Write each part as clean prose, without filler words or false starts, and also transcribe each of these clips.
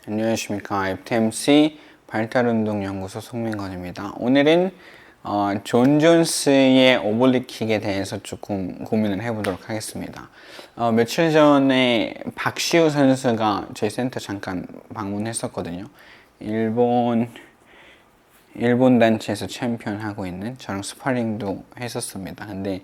안녕하십니까. FTMC 발달운동연구소 송민건입니다. 오늘은 존 존스의 오블리킥에 대해서 조금 고민을 해보도록 하겠습니다. 며칠 전에 박시우 선수가 저희 센터 잠깐 방문했었거든요. 일본 단체에서 챔피언 하고 있는, 저랑 스파링도 했었습니다. 근데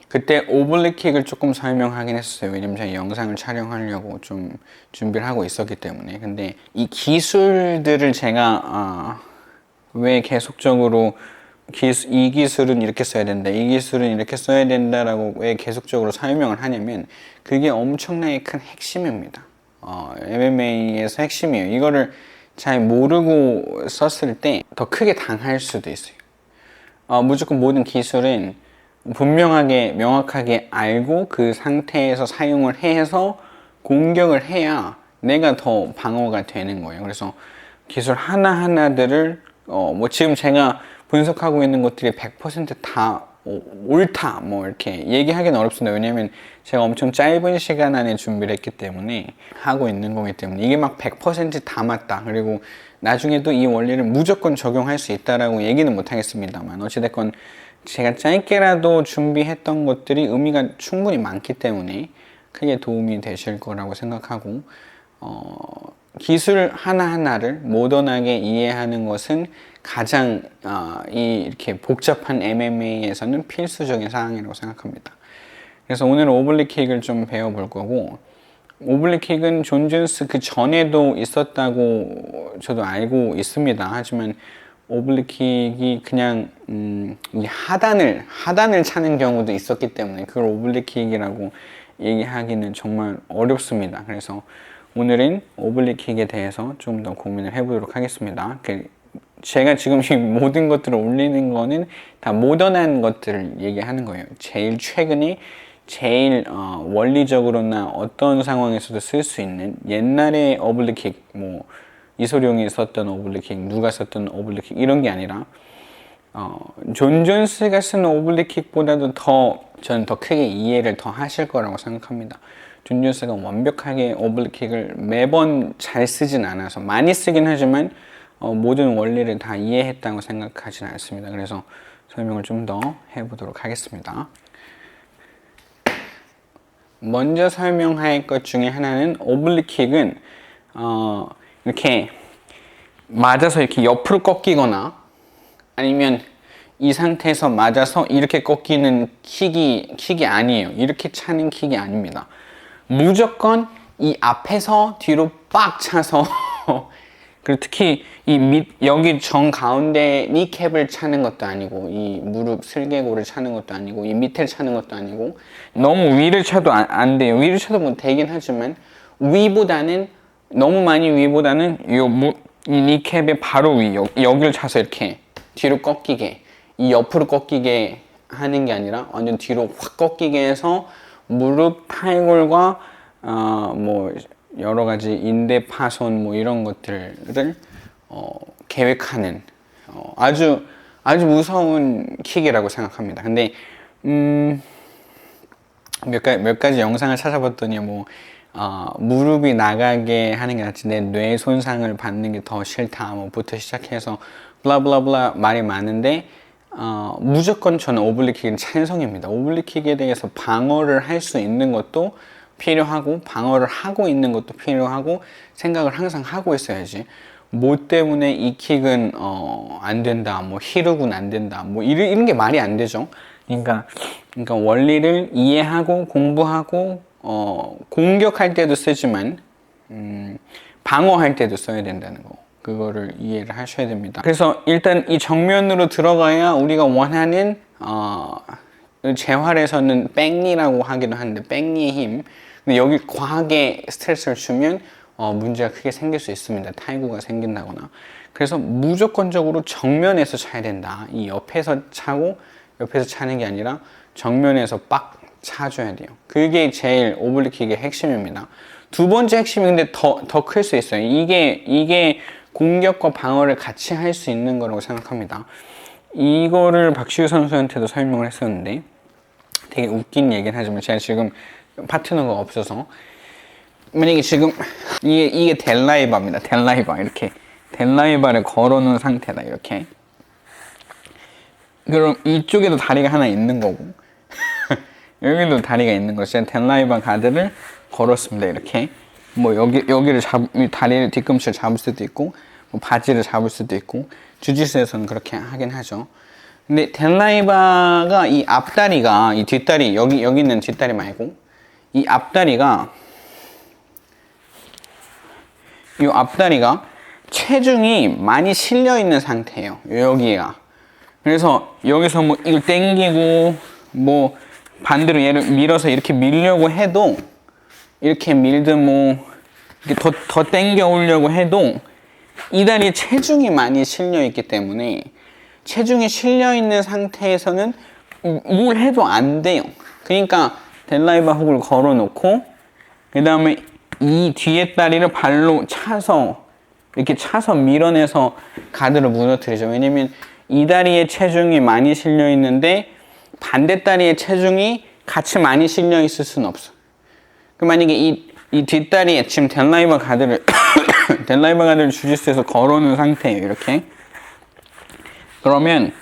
그때 오블리킥을 조금 설명하긴 했었어요. 왜냐면 제가 영상을 촬영하려고 좀 준비를 하고 있었기 때문에. 근데 이 기술들을 제가 왜 계속적으로 이 기술은 이렇게 써야 된다, 이 기술은 이렇게 써야 된다라고 왜 계속적으로 설명을 하냐면 그게 엄청나게 큰 핵심입니다. MMA에서 핵심이에요. 이거를 잘 모르고 썼을 때 더 크게 당할 수도 있어요. 무조건 모든 기술은 분명하게 명확하게 알고 그 상태에서 사용을 해서 공격을 해야 내가 더 방어가 되는 거예요. 그래서 기술 하나하나들을 지금 제가 분석하고 있는 것들이 100% 다 옳다 이렇게 얘기하기는 어렵습니다. 왜냐면 제가 엄청 짧은 시간 안에 준비를 했기 때문에 하고 있는 거기 때문에 이게 막 100%다 맞다, 그리고 나중에도 이 원리를 무조건 적용할 수 있다라고 얘기는 못 하겠습니다만, 어찌됐건 제가 짧게라도 준비했던 것들이 의미가 충분히 많기 때문에 크게 도움이 되실 거라고 생각하고, 기술 하나하나를 모던하게 이해하는 것은 가장 이렇게 복잡한 MMA에서는 필수적인 사항이라고 생각합니다. 그래서 오늘 오블리킥을 좀 배워볼 거고, 오블리킥은 존 존스 그 전에도 있었다고 저도 알고 있습니다. 하지만 오블리킥이 그냥 이 하단을 차는 경우도 있었기 때문에 그걸 오블리킥이라고 얘기하기는 정말 어렵습니다. 그래서 오늘은 오블리킥에 대해서 좀 더 고민을 해보도록 하겠습니다. 제가 지금 이 모든 것들을 올리는 거는 다 모던한 것들을 얘기하는 거예요. 제일 최근에 제일 원리적으로나 어떤 상황에서도 쓸 수 있는 옛날의 오블리킥, 이소룡이 썼던 오블리킥, 누가 썼던 오블리킥, 이런 게 아니라 존 존스가 쓰는 오블리킥보다도 저는 더 크게 이해를 더 하실 거라고 생각합니다. 존 존스가 완벽하게 오블리킥을 매번 잘 쓰진 않아서, 많이 쓰긴 하지만 모든 원리를 다 이해했다고 생각하진 않습니다. 그래서 설명을 좀 더 해보도록 하겠습니다. 먼저 설명할 것 중에 하나는, 오블리킥은 이렇게 맞아서 이렇게 옆으로 꺾이거나 아니면 이 상태에서 맞아서 이렇게 꺾이는 킥이 아니에요. 이렇게 차는 킥이 아닙니다. 무조건 이 앞에서 뒤로 빡 차서 그리고 특히 여기 정 가운데 니캡을 차는 것도 아니고, 이 무릎 슬개골을 차는 것도 아니고, 이 밑을 차는 것도 아니고, 너무 위를 차도 안 돼요. 위를 차도 뭐 되긴 하지만 너무 많이 위보다는 이 니캡의 바로 위, 여기를 차서 이렇게 뒤로 꺾이게, 이 옆으로 꺾이게 하는 게 아니라 완전 뒤로 확 꺾이게 해서 무릎 탈골과 여러 가지 인대 파손 이런 것들을 계획하는 아주 무서운 킥이라고 생각합니다. 근데 몇 가지 영상을 찾아봤더니 무릎이 나가게 하는 게 낫지 내 뇌 손상을 받는 게 더 싫다 부터 시작해서 블라블라블라 말이 많은데, 무조건 저는 오블리킥은 찬성입니다. 오블리킥에 대해서 방어를 할 수 있는 것도 필요하고, 방어를 하고 있는 것도 필요하고, 생각을 항상 하고 있어야지 뭐 때문에 이 킥은 안 된다, 히르군 안 된다, 이런 게 말이 안 되죠. 그러니까 원리를 이해하고 공부하고, 공격할 때도 쓰지만 방어할 때도 써야 된다는 거, 그거를 이해를 하셔야 됩니다. 그래서 일단 이 정면으로 들어가야 우리가 원하는 재활에서는 백니라고 하기도 하는데, 백니의 힘, 근데 여기 과하게 스트레스를 주면 문제가 크게 생길 수 있습니다. 탈구가 생긴다거나. 그래서 무조건적으로 정면에서 차야 된다. 이 옆에서 차는 게 아니라 정면에서 빡 차줘야 돼요. 그게 제일 오블리킥의 핵심입니다. 두 번째 핵심이 근데 더 클 수 있어요. 이게 공격과 방어를 같이 할 수 있는 거라고 생각합니다. 이거를 박시우 선수한테도 설명을 했었는데 되게 웃긴 얘기는 하지만, 제가 지금 파트너가 없어서 만약에 지금 이게 델라이바입니다. 델라이바 이렇게 델라이바를 걸어놓은 상태다 이렇게. 그럼 이쪽에도 다리가 하나 있는 거고 여기도 다리가 있는 거죠. 델라이바 가드를 걸었습니다. 이렇게 뭐 여기를 다리를 뒤꿈치를 잡을 수도 있고 뭐 바지를 잡을 수도 있고 주짓수에서는 그렇게 하긴 하죠. 근데 델라이바가 이 앞다리가 이 뒷다리 여기 있는 뒷다리 말고 이 앞다리가 이 앞다리가 체중이 많이 실려 있는 상태예요. 여기가. 그래서 여기서 뭐 이걸 당기고 뭐 반대로 얘를 밀어서 이렇게 밀려고 해도 이렇게 밀든 뭐 이렇게 더 당겨 오려고 해도 이 다리에 체중이 많이 실려 있기 때문에 체중이 실려 있는 상태에서는 뭘 해도 안 돼요. 그러니까 델라이바 훅을 걸어 놓고 그 다음에 이 뒤에 다리를 발로 차서 이렇게 차서 밀어내서 가드를 무너뜨리죠. 왜냐면 이 다리에 체중이 많이 실려 있는데 반대 다리에 체중이 같이 많이 실려 있을 수는 없어. 그 만약에 이 뒷다리에 지금 델라이바 가드를 델라이바 가드를 주짓수에서 걸어놓은 상태예요. 이렇게. 그러면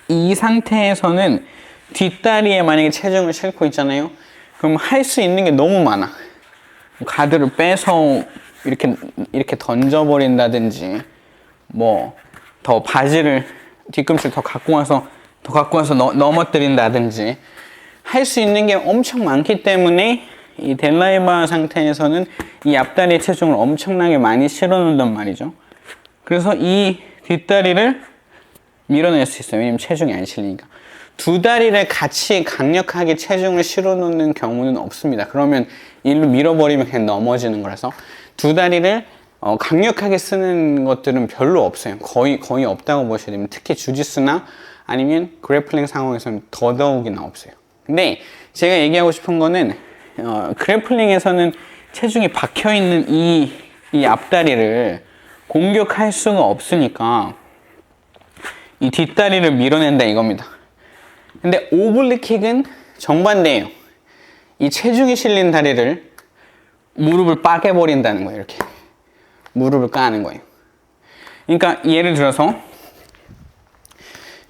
이 상태에서는 뒷다리에 만약에 체중을 싣고 있잖아요. 그럼 할 수 있는 게 너무 많아. 가드를 빼서 이렇게 던져버린다든지 뭐 더 바지를 뒤꿈치를 더 갖고 와서 넘어뜨린다든지 할 수 있는 게 엄청 많기 때문에 이 델라이바 상태에서는 이 앞다리에 체중을 엄청나게 많이 실어놓는단 말이죠. 그래서 이 뒷다리를 밀어낼 수 있어요. 왜냐면 체중이 안 실리니까. 두 다리를 같이 강력하게 체중을 실어놓는 경우는 없습니다. 그러면 일로 밀어버리면 그냥 넘어지는 거라서 두 다리를 강력하게 쓰는 것들은 별로 없어요. 거의 없다고 보셔야 됩니다. 특히 주짓수나 아니면 그래플링 상황에서는 더더욱이나 없어요. 근데 제가 얘기하고 싶은 거는 그래플링에서는 체중이 박혀있는 이 앞다리를 공격할 수가 없으니까 이 뒷다리를 밀어낸다 이겁니다. 근데 오블리킥은 정반대예요. 이 체중이 실린 다리를 무릎을 빠개버린다는 거예요. 이렇게 무릎을 까는 거예요. 그러니까 예를 들어서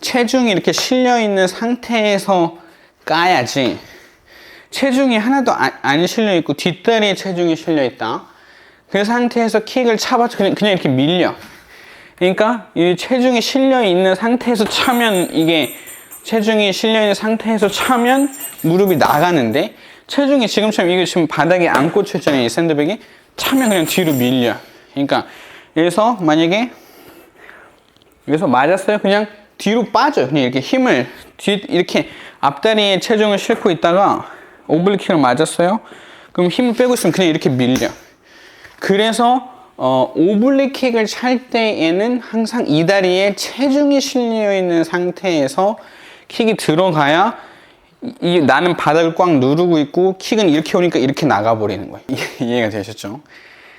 체중이 이렇게 실려있는 상태에서 까야지 체중이 하나도 안 실려있고 뒷다리에 체중이 실려있다. 그 상태에서 킥을 차봐서 그냥 이렇게 밀려. 그러니까 이 체중이 실려있는 상태에서 차면 이게 체중이 실려있는 상태에서 차면 무릎이 나가는데 체중이 지금처럼 이게 지금 바닥에 안 꽂혀 있잖아요. 이 샌드백이 차면 그냥 뒤로 밀려. 그러니까 여기서 만약에 여기서 맞았어요. 그냥 뒤로 빠져요. 그냥 이렇게 힘을 이렇게 앞다리에 체중을 싣고 있다가 오블리킥을 맞았어요. 그럼 힘을 빼고 있으면 그냥 이렇게 밀려. 그래서 오블리킥을 찰 때에는 항상 이 다리에 체중이 실려 있는 상태에서 킥이 들어가야 나는 바닥을 꽉 누르고 있고 킥은 이렇게 오니까 이렇게 나가버리는 거예요. 이해가 되셨죠?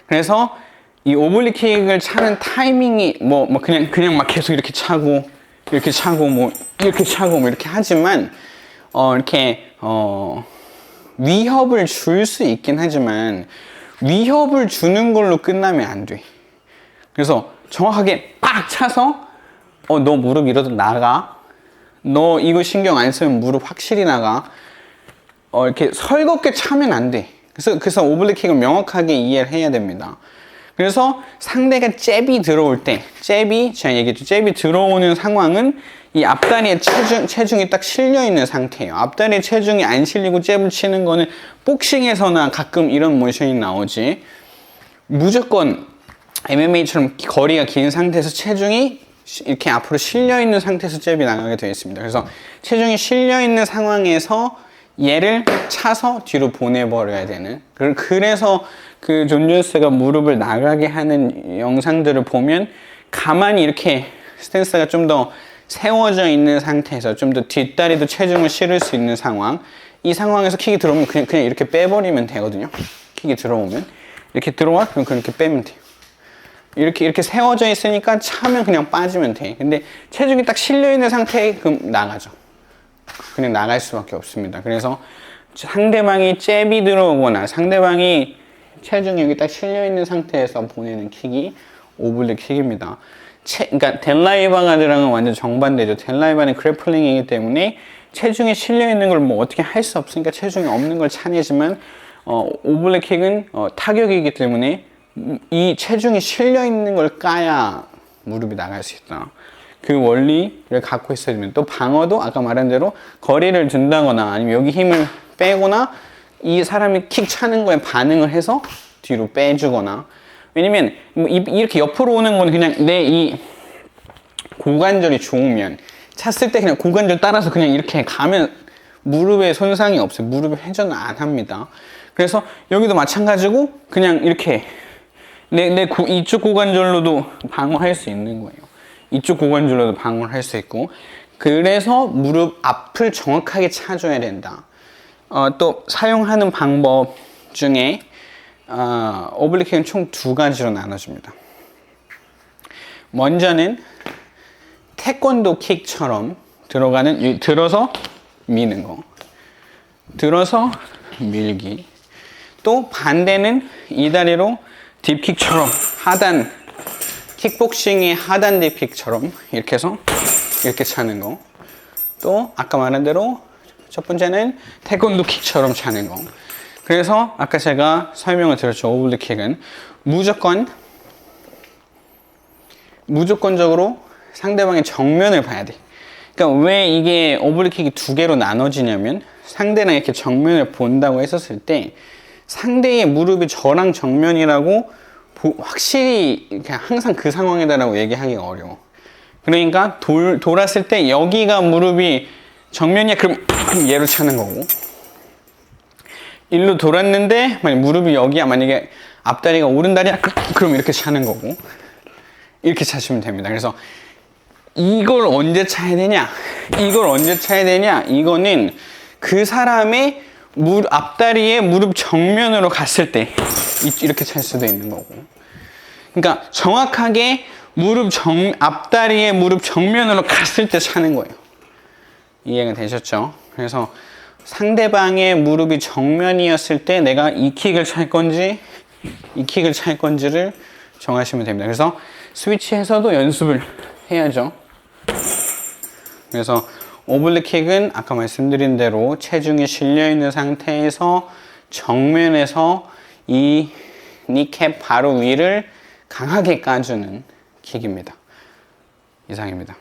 그래서 이 오블리킥을 차는 타이밍이 뭐 그냥 막 계속 이렇게 차고 뭐 이렇게 차고 뭐 이렇게 하지만 이렇게 위협을 줄 수 있긴 하지만 위협을 주는 걸로 끝나면 안 돼. 그래서 정확하게 빡 차서 너 무릎 이러다 나가. 너 이거 신경 안 쓰면 무릎 확실히 나가. 이렇게 설겁게 차면 안 돼. 그래서 오블리킥을 명확하게 이해를 해야 됩니다. 그래서 상대가 잽이 들어올 때, 제가 얘기했죠. 잽이 들어오는 상황은 이 앞다리에 체중이 딱 실려있는 상태예요. 앞다리에 체중이 안 실리고 잽을 치는 거는 복싱에서나 가끔 이런 모션이 나오지. 무조건 MMA처럼 거리가 긴 상태에서 체중이 이렇게 앞으로 실려있는 상태에서 잽이 나가게 되어 있습니다. 그래서 체중이 실려있는 상황에서 얘를 차서 뒤로 보내버려야 되는. 그래서 그 존 존스가 무릎을 나가게 하는 영상들을 보면 가만히 이렇게 스탠스가 좀 더 세워져 있는 상태에서 좀 더 뒷다리도 체중을 실을 수 있는 상황. 이 상황에서 킥이 들어오면 그냥 이렇게 빼버리면 되거든요. 킥이 들어오면 이렇게 들어와 그럼 그렇게 빼면 돼요. 이렇게 세워져 있으니까 차면 그냥 빠지면 돼. 근데 체중이 딱 실려 있는 상태에 그럼 나가죠. 그냥 나갈 수밖에 없습니다. 그래서 상대방이 잽이 들어오거나 상대방이 체중이 여기 딱 실려있는 상태에서 보내는 킥이 오블릭 킥입니다. 그러니까 델라이바가드랑은 완전 정반대죠. 델라이바는 그래플링이기 때문에 체중이 실려있는 걸 뭐 어떻게 할 수 없으니까 체중이 없는 걸 차내지만 오블릭 킥은 타격이기 때문에 이 체중이 실려있는 걸 까야 무릎이 나갈 수 있다. 그 원리를 갖고 있어야 됩니다. 또 방어도 아까 말한 대로 거리를 둔다거나 아니면 여기 힘을 빼거나 이 사람이 킥 차는 거에 반응을 해서 뒤로 빼주거나, 왜냐면 뭐 이렇게 옆으로 오는 건 그냥 내 이 고관절이 좋으면 찼을 때 그냥 고관절 따라서 그냥 이렇게 가면 무릎에 손상이 없어요. 무릎에 회전을 안 합니다. 그래서 여기도 마찬가지고 그냥 이렇게 이쪽 고관절로도 방어할 수 있는 거예요. 이쪽 고관절로도 방어를 할 수 있고, 그래서 무릎 앞을 정확하게 차줘야 된다. 또 사용하는 방법 중에 오블리킥은 총 두 가지로 나눠집니다. 먼저는 태권도 킥처럼 들어서 미는 거, 들어서 밀기. 또 반대는 이 다리로 딥킥처럼 킥복싱의 하단 딥킥처럼 이렇게 해서 이렇게 차는 거. 또 아까 말한 대로 첫 번째는 태권도 킥처럼 차는 거. 그래서 아까 제가 설명을 드렸죠. 오블릭 킥은 무조건적으로 상대방의 정면을 봐야 돼. 그러니까 왜 이게 오블릭 킥이 두 개로 나눠지냐면, 상대랑 이렇게 정면을 본다고 했었을 때 상대의 무릎이 저랑 정면이라고 확실히 항상 그 상황이다라고 얘기하기가 어려워. 그러니까 돌았을 때 여기가 무릎이 정면이야, 그럼 얘로 차는 거고, 일로 돌았는데 만약 무릎이 여기야, 만약에 앞다리가 오른다리야, 그럼 이렇게 차는 거고, 이렇게 차시면 됩니다. 그래서 이걸 언제 차야 되냐, 이거는 그 사람의 앞다리에 무릎 정면으로 갔을 때 이렇게 찰 수도 있는 거고. 그러니까 정확하게 앞다리에 무릎 정면으로 갔을 때 차는 거예요. 이해가 되셨죠? 그래서 상대방의 무릎이 정면이었을 때 내가 이 킥을 찰 건지 이 킥을 찰 건지를 정하시면 됩니다. 그래서 스위치해서도 연습을 해야죠. 그래서 오블릭 킥은 아까 말씀드린 대로 체중이 실려있는 상태에서 정면에서 이 니캡 바로 위를 강하게 까주는 킥입니다. 이상입니다.